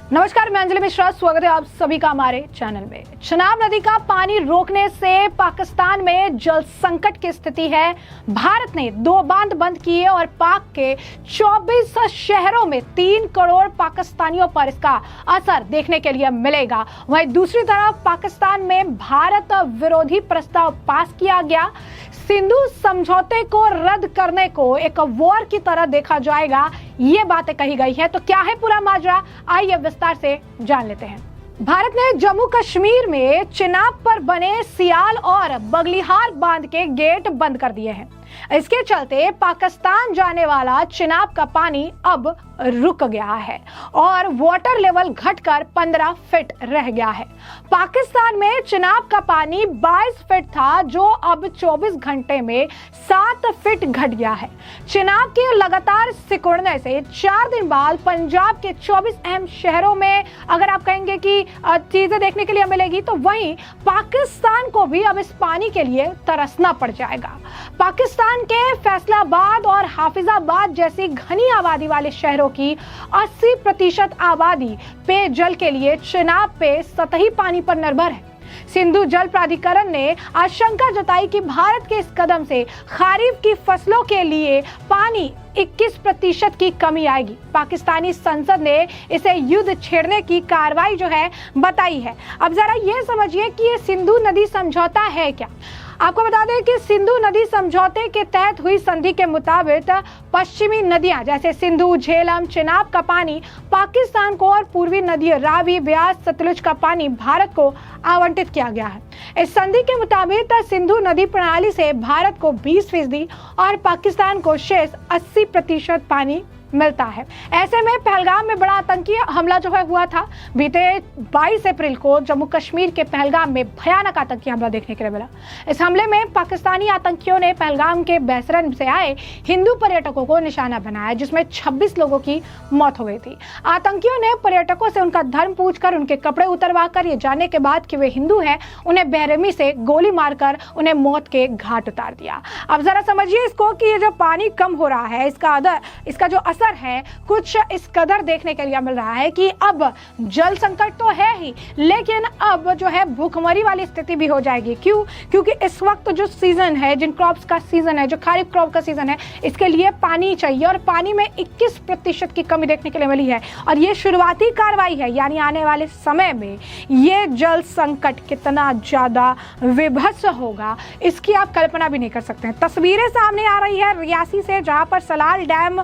नमस्कार, मैं अंजलि मिश्रा। स्वागत है आप सभी का हमारे चैनल में। चिनाब नदी का पानी रोकने से पाकिस्तान में जल संकट की स्थिति है। भारत ने 2 बांध बंद किए और पाक के 24 शहरों में 3 करोड़ पाकिस्तानियों पर इसका असर देखने के लिए मिलेगा। वहीं दूसरी तरफ पाकिस्तान में भारत विरोधी प्रस्ताव पास किया गया। सिंधु समझौते को रद्द करने को एक वॉर की तरह देखा जाएगा, ये बातें कही गई है। तो क्या है पूरा माजरा, आइए विस्तार से जान लेते हैं। भारत ने जम्मू कश्मीर में चिनाब पर बने सियाल और बगलिहार बांध के गेट बंद कर दिए हैं। इसके चलते पाकिस्तान जाने वाला चिनाब का पानी अब रुक गया है और वाटर लेवल घटकर 15 फीट रह गया है। पाकिस्तान में चिनाब का पानी 22 फीट था, जो अब 24 घंटे में 7 फीट घट गया है। चिनाब के लगातार सिकुड़ने से 4 दिन बाद पंजाब के 24 अहम शहरों में अगर आप कहेंगे कि चीजें देखने के लिए मिलेगी, तो वहीं पाकिस्तान को भी अब इस पानी के लिए तरसना पड़ जाएगा। पाकिस्तान के फैसलाबाद और हाफिजाबाद जैसी घनी आबादी वाले शहरों की 80% आबादी पेयजल के लिए चिनाब पे सतही पानी पर निर्भर है। सिंधु जल प्राधिकरण ने आशंका जताई कि भारत के इस कदम से खरीफ की फसलों के लिए पानी 21% की कमी आएगी। पाकिस्तानी संसद ने इसे युद्ध छेड़ने की कार्रवाई जो है बताई है। अब जरा ये समझिए कि ये सिंधु नदी समझौता है क्या। आपको बता दें कि सिंधु नदी समझौते के तहत हुई संधि के मुताबिक पश्चिमी नदियां जैसे सिंधु, झेलम, चिनाब का पानी पाकिस्तान को और पूर्वी नदियों रावी, ब्यास, सतलुज का पानी भारत को आवंटित किया गया है। इस संधि के मुताबिक सिंधु नदी प्रणाली से भारत को 20% और पाकिस्तान को शेष 80% पानी मिलता है। ऐसे में पहलगाम में बड़ा आतंकी हमला जो है हुआ था। बीते 22 अप्रैल को जम्मू कश्मीर के पहलगाम में भयानक आतंकी हमला देखने के लिए मिला। इस हमले में पाकिस्तानी आतंकियों ने पहलगाम के बैसरन से आए हिंदू पर्यटकों को निशाना बनाया, जिसमें 26 लोगों की मौत हो गई थी। आतंकियों ने पर्यटकों से उनका धर्म पूछकर उनके कपड़े उतरवा कर ये जानने के बाद कि वे हिंदू हैं, उन्हें बेरहमी से गोली मारकर उन्हें मौत के घाट उतार दिया। अब जरा समझिए इसको कि ये जो पानी कम हो रहा है, इसका जो असर है कुछ इस कदर देखने के लिए मिल रहा है कि अब जल संकट तो है ही, लेकिन अब जो है भूखमरी वाली स्थिति भी हो जाएगी। क्यों? क्योंकि इस वक्त जो सीजन है, जिन क्रॉप्स का सीजन है, जो खरीफ क्रॉप का सीजन है, इसके लिए पानी चाहिए और पानी में 21% की कमी देखने के लिए मिली है। और ये शुरुआती कार्रवाई है, यानी आने वाले समय में ये जल संकट कितना ज्यादा विभत्स होगा, इसकी आप कल्पना भी नहीं कर सकते हैं। तस्वीरें सामने आ रही है रियासी से, जहां पर सलाल डैम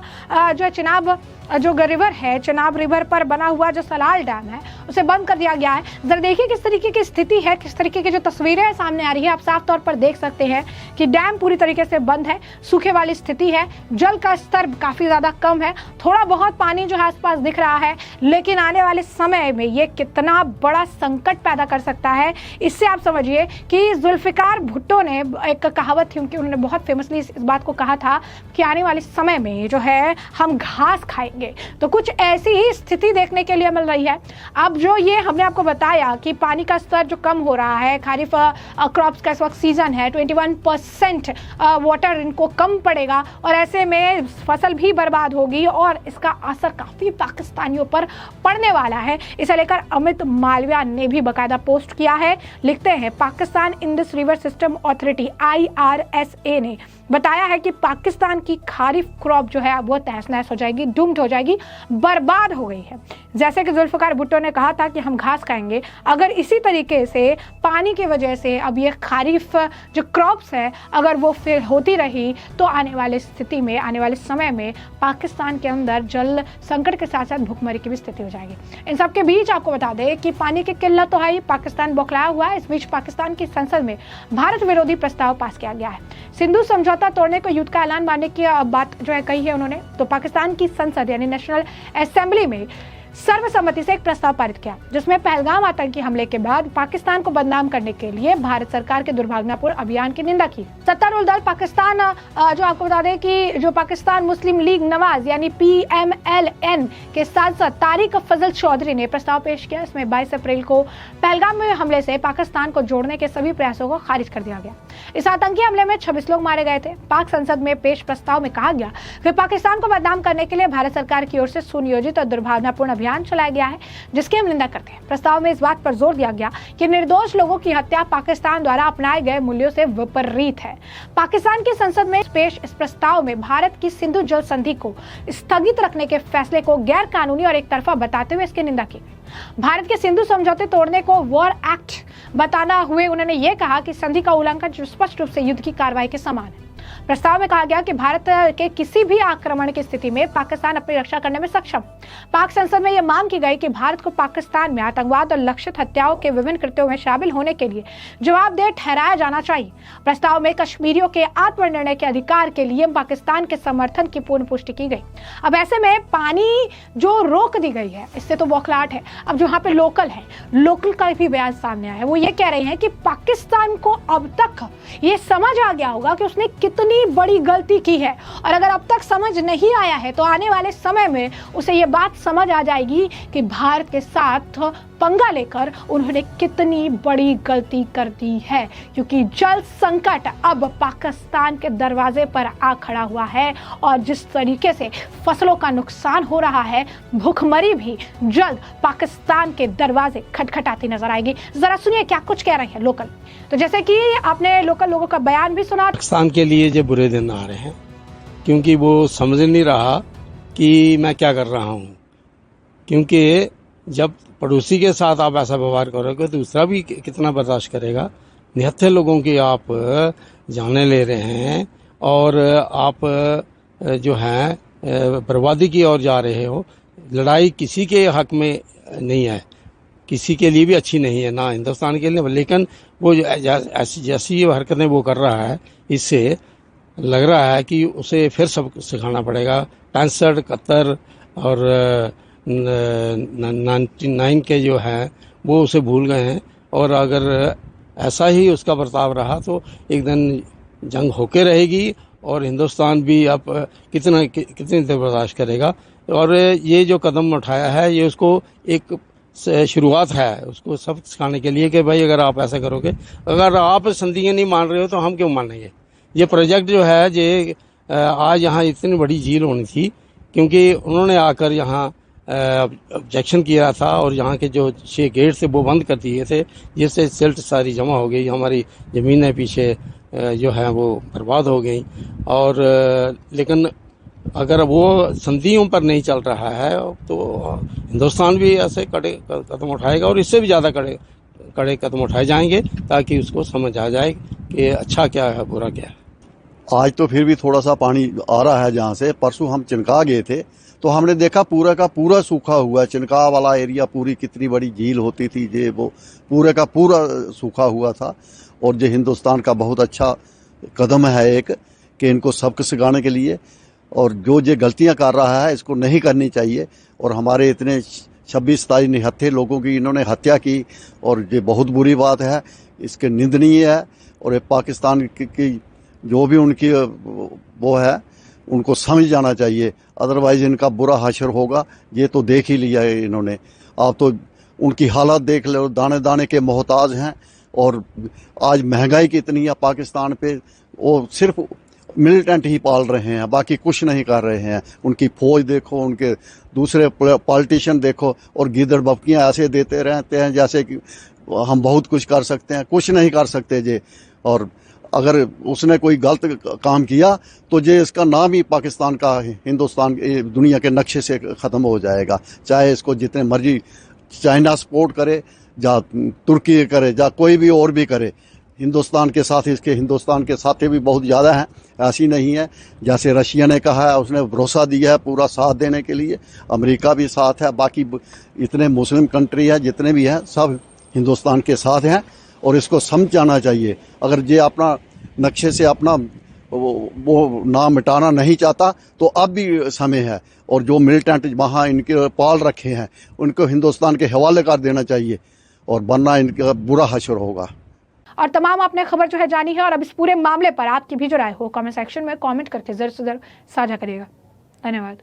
जो चिनाब जो रिवर है, चिनाब रिवर पर बना हुआ जो सलाल डैम है, उसे बंद कर दिया गया है। जरा देखिए किस तरीके की स्थिति है, किस तरीके की जो तस्वीरें सामने आ रही है। आप साफ तौर पर देख सकते हैं कि डैम पूरी तरीके से बंद है, सूखे वाली स्थिति है, जल का स्तर काफी ज्यादा कम है, थोड़ा बहुत पानी जो है आसपास दिख रहा है, लेकिन आने वाले समय में ये कितना बड़ा संकट पैदा कर सकता है, इससे आप समझिए कि जुल्फिकार भुट्टो ने एक कहावत थी उनकी, उन्होंने बहुत फेमसली इस बात को कहा था कि आने वाले समय में जो है हम घास खाएंगे। तो कुछ ऐसी ही स्थिति देखने के लिए मिल रही है। अब जो ये हमने आपको बताया कि पानी का स्तर जो कम हो रहा है, खरीफ क्रॉप्स का इस वक्त सीजन है, 21% वाटर इनको कम पड़ेगा और ऐसे में फसल भी बर्बाद होगी और इसका असर काफी पाकिस्तानियों पर पड़ने वाला है। इसे लेकर अमित मालविया ने भी बाकायदा पोस्ट किया है। लिखते हैं, Pakistan Indus river system authority IRSA ने बताया है कि पाकिस्तान की खरीफ क्रॉप जो है वो तहस नहस हो जाएगी, डूम्ड हो जाएगी, बर्बाद हो गई है। जैसे कि जुल्फिकार भुट्टो ने कहा था कि हम घास खाएंगे, अगर इसी तरीके से पानी की वजह से अब ये खरीफ जो क्रॉप्स है अगर वो फिर होती रही, तो आने वाली स्थिति में, आने वाले समय में पाकिस्तान के अंदर जल संकट के साथ साथ भुखमरी की भी स्थिति हो जाएगी। इन सब के बीच आपको बता दें कि पानी की किल्लत तो है, पाकिस्तान बौखलाया हुआ है। इस बीच पाकिस्तान की संसद में भारत विरोधी प्रस्ताव पास किया गया है। सिंधु समझौता तोड़ने को युद्ध का ऐलान मानने की बात जो है कही है उन्होंने। तो पाकिस्तान की संसद यानी नेशनल असेंबली में सर्वसम्मति से एक प्रस्ताव पारित किया, जिसमें पहलगाम आतंकी हमले के बाद पाकिस्तान को बदनाम करने के लिए भारत सरकार के दुर्भावनापूर्ण अभियान की निंदा की। सत्तारूढ़ दल पाकिस्तान जो आपको बता दें कि जो पाकिस्तान मुस्लिम लीग नवाज यानी PMLN के सांसद तारिक फजल चौधरी ने प्रस्ताव पेश किया। इसमें 22 अप्रैल को पहलगाम में हमले से पाकिस्तान को जोड़ने के सभी प्रयासों को खारिज कर दिया गया। इस आतंकी हमले में 26 लोग मारे गए थे। पाक संसद में पेश प्रस्ताव में कहा गया कि पाकिस्तान को बदनाम करने के लिए भारत सरकार की ओर से सुनियोजित और दुर्भावनापूर्ण अभियान चलाया गया है, जिसकी हम निंदा करते हैं। प्रस्ताव में इस बात पर जोर दिया गया कि निर्दोष लोगों की हत्या पाकिस्तान द्वारा अपनाए गए मूल्यों से विपरीत है। पाकिस्तान की संसद में पेश इस प्रस्ताव में भारत की सिंधु जल संधि को स्थगित रखने के फैसले को गैर कानूनी और एक तरफा बताते हुए इसकी निंदा की गई। भारत के सिंधु समझौते तोड़ने को वॉर एक्ट बताना हुए उन्होंने ये कहा कि संधि का उल्लंघन स्पष्ट रूप से युद्ध की कार्रवाई के समान है। प्रस्ताव में कहा गया कि भारत के किसी भी आक्रमण की स्थिति में पाकिस्तान अपनी रक्षा करने में सक्षम। पाक संसद में यह मांग की गई कि भारत को पाकिस्तान में आतंकवाद और लक्षित हत्याओं के विभिन्न कृत्यों में शामिल होने के लिए जवाबदेह ठहराया जाना चाहिए। प्रस्ताव में कश्मीरियों के आत्मनिर्णय के अधिकार के लिए पाकिस्तान के समर्थन की पूर्ण पुष्टि की गई। अब ऐसे में पानी जो रोक दी गई है, इससे तो बौखलाहट है। अब जो यहाँ पे लोकल का भी बयान सामने आया है, वो ये कह रहे हैं कि पाकिस्तान को अब तक ये समझ आ गया होगा कि उसने कितनी बड़ी गलती की है, और अगर अब तक समझ नहीं आया है तो आने वाले समय में उसे ये बात समझ आ जाएगी कि भारत के साथ पंगा लेकर उन्होंने कितनी बड़ी गलती कर दी है, क्योंकि जल संकट अब पाकिस्तान के दरवाजे पर आ खड़ा हुआ है और जिस तरीके से फसलों का नुकसान हो रहा है, भूखमरी भी जल्द पाकिस्तान के दरवाजे खटखटाती नजर आएगी। जरा सुनिए क्या कुछ कह रहे हैं लोकल। तो जैसे कि आपने लोकल लोगों का बयान भी सुना। पाकिस्तान के लिए जो बुरे दिन आ रहे हैं, क्योंकि वो समझ नहीं रहा कि मैं क्या कर रहा हूँ, क्योंकि जब पड़ोसी के साथ आप ऐसा व्यवहार करोगे तो दूसरा भी कितना बर्दाश्त करेगा। निहत्थे लोगों की आप जाने ले रहे हैं और आप जो हैं बर्बादी की ओर जा रहे हो। लड़ाई किसी के हक में नहीं है, किसी के लिए भी अच्छी नहीं है, ना हिंदुस्तान के लिए। लेकिन वो जैसी ये हरकतें वो कर रहा है, इससे लग रहा है कि उसे फिर सब सिखाना पड़ेगा। 65, 71 और 99 के जो हैं वो उसे भूल गए हैं, और अगर ऐसा ही उसका बर्ताव रहा तो एक दिन जंग होके रहेगी और हिंदुस्तान भी अब कितनी देर बर्दाश्त करेगा। और ये जो कदम उठाया है, ये उसको एक शुरुआत है, उसको सब सिखाने के लिए कि भाई अगर आप ऐसा करोगे, अगर आप संधियाँ नहीं मान रहे हो तो हम क्यों मानेंगे। ये प्रोजेक्ट जो है ये आज यहाँ इतनी बड़ी झील होनी थी, क्योंकि उन्होंने आकर यहाँ ऑब्जेक्शन किया था और यहाँ के जो 6 गेट थे वो बंद कर दिए थे, जिससे सिल्ट सारी जमा हो गई, हमारी ज़मीनें पीछे जो है वो बर्बाद हो गई। और लेकिन अगर वो संधियों पर नहीं चल रहा है तो हिंदुस्तान भी ऐसे कड़े कदम उठाएगा और इससे भी ज़्यादा कड़े कदम उठाए जाएंगे, ताकि उसको समझ आ जाए कि अच्छा क्या है बुरा क्या है। आज तो फिर भी थोड़ा सा पानी आ रहा है। जहाँ से परसों हम चिनका गए थे तो हमने देखा पूरा का पूरा सूखा हुआ। चिनका वाला एरिया पूरी कितनी बड़ी झील होती थी, ये वो पूरे का पूरा सूखा हुआ था। और ये हिंदुस्तान का बहुत अच्छा कदम है एक, कि इनको सबक सिखाने के लिए, और जो ये गलतियां कर रहा है इसको नहीं करनी चाहिए। और हमारे इतने 26-27 निहत्थे लोगों की इन्होंने हत्या की, और ये बहुत बुरी बात है, इसके निंदनीय है। और ये पाकिस्तान की जो भी उनकी वो है उनको समझ जाना चाहिए, अदरवाइज इनका बुरा हशर होगा। ये तो देख ही लिया है इन्होंने। आप तो उनकी हालत देख लो, दाने दाने के मोहताज हैं। और आज महंगाई कितनी है पाकिस्तान पे, वो सिर्फ मिलिटेंट ही पाल रहे हैं, बाकी कुछ नहीं कर रहे हैं। उनकी फौज देखो, उनके दूसरे पॉलिटिशियन देखो, और गीदड़ बपकियां ऐसे देते रहते हैं जैसे कि हम बहुत कुछ कर सकते हैं। कुछ नहीं कर सकते जे। और अगर उसने कोई गलत काम किया तो ये इसका नाम ही पाकिस्तान का हिंदुस्तान दुनिया के नक्शे से ख़त्म हो जाएगा। चाहे इसको जितने मर्जी चाइना सपोर्ट करे, या तुर्की करे, या कोई भी और भी करे, हिंदुस्तान के साथ इसके हिंदुस्तान के साथी भी बहुत ज़्यादा हैं। ऐसी नहीं है, जैसे रशिया ने कहा है, उसने भरोसा दिया है पूरा साथ देने के लिए। अमेरिका भी साथ है, बाकी इतने मुस्लिम कंट्री है जितने भी हैं सब हिंदुस्तान के साथ हैं। और इसको समझ जाना चाहिए। अगर ये अपना नक्शे से अपना वो नाम मिटाना नहीं चाहता तो अब भी समय है। और जो मिलिटेंट वहाँ इनके पाल रखे हैं उनको हिंदुस्तान के हवाले कर देना चाहिए, और वरना इनका बुरा हशर होगा। और तमाम आपने खबर जो है जानी है, और अब इस पूरे मामले पर आपकी भी जो राय हो कमेंट सेक्शन में कमेंट करके जरूर से जरूर साझा करिएगा। धन्यवाद।